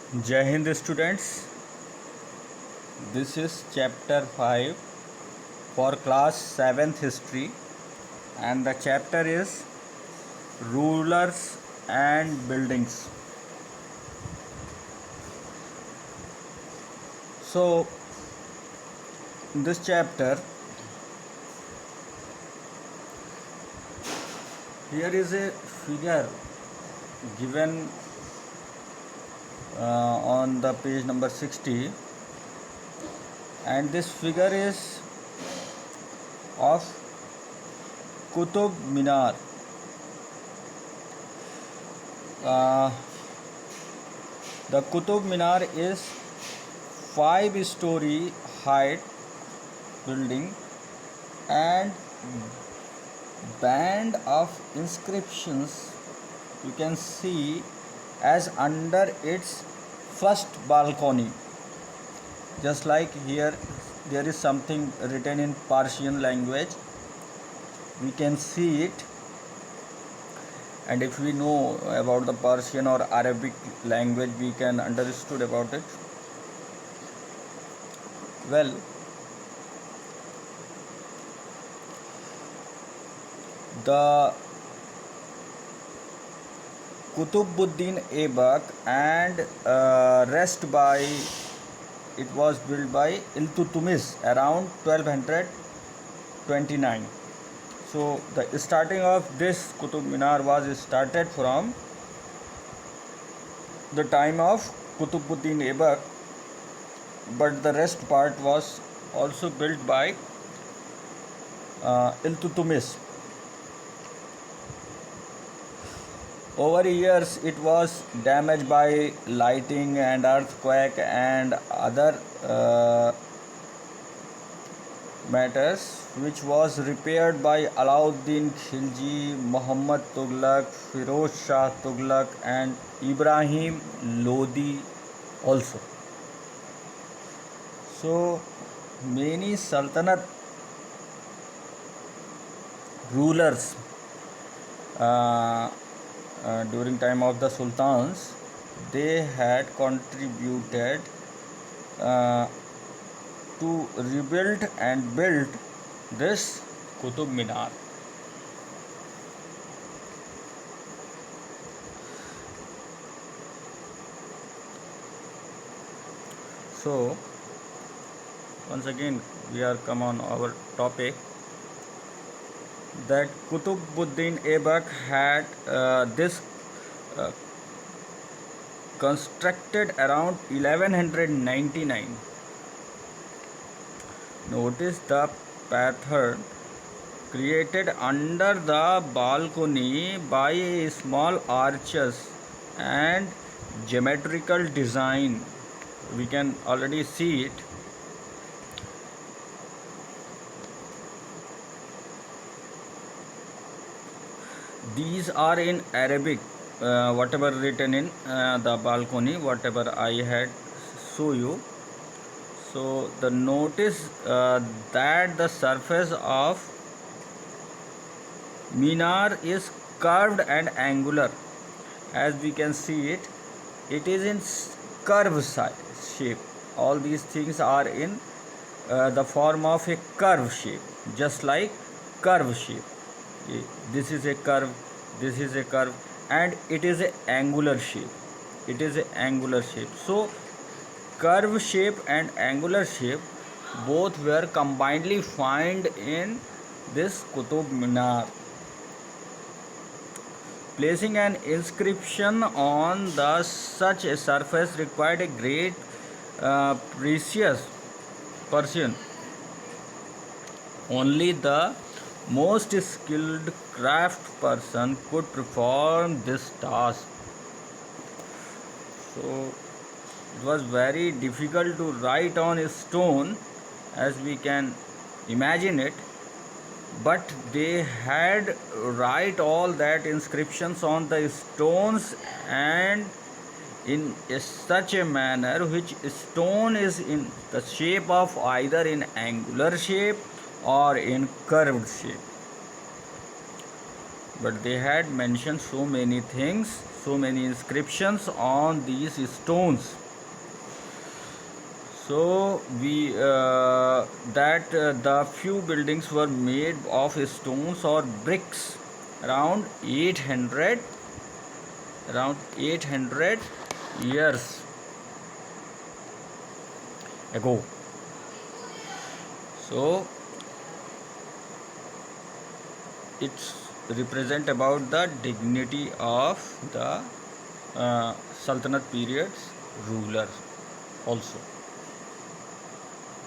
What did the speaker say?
Jai Hind students, this is chapter 5 for class 7th history, and the chapter is rulers and buildings. So in this chapter here is a figure given on the page number 60, and this figure is of Qutub Minar. The Qutub Minar is 5-story height building and band of inscriptions you can see as under its first balcony. Just like here there is something written in Persian language, we can see it, and if we know about the Persian or Arabic language we can understood about it. Well, the Qutubuddin Aibak and rest by it was built by Iltutmish around 1229. So the starting of this Qutub Minar was started from the time of Qutubuddin Aibak, but the rest part was also built by Iltutmish. Over years it was damaged by lightning and earthquake and other matters, which was repaired by Alauddin Khilji, Muhammad Tughlaq, Firoz Shah Tughlaq and Ibrahim Lodi also. So many Sultanate rulers during time of the sultans, they had contributed to rebuild and build this Qutub Minar. So once again we are come on our topic, that Qutubuddin Aibak had this constructed around 1199. Notice the pattern created under the balcony by small arches and geometrical design. We can already see it. These are in Arabic, whatever written in the balcony, whatever I had show you. So the notice that the surface of Minar is curved and angular. As we can see it, it is in curve shape. All these things are in the form of a curve shape, just like curve shape. This is a curve, this is a curve, and it is a angular shape. It is a angular shape. So curve shape and angular shape both were combinedly found in this Qutub Minar. Placing an inscription on the such a surface required a great precious Persian. Only the most skilled craft person could perform this task. So it was very difficult to write on a stone, as we can imagine it, but they had write all that inscriptions on the stones, and in such a manner which stone is in the shape of either in angular shape or in curved shape. but they had mentioned so many things, so many inscriptions on these stones. So we that the few buildings were made of stones or bricks around 800 around 800 years ago. So it's represent about the dignity of the Sultanate period's ruler also.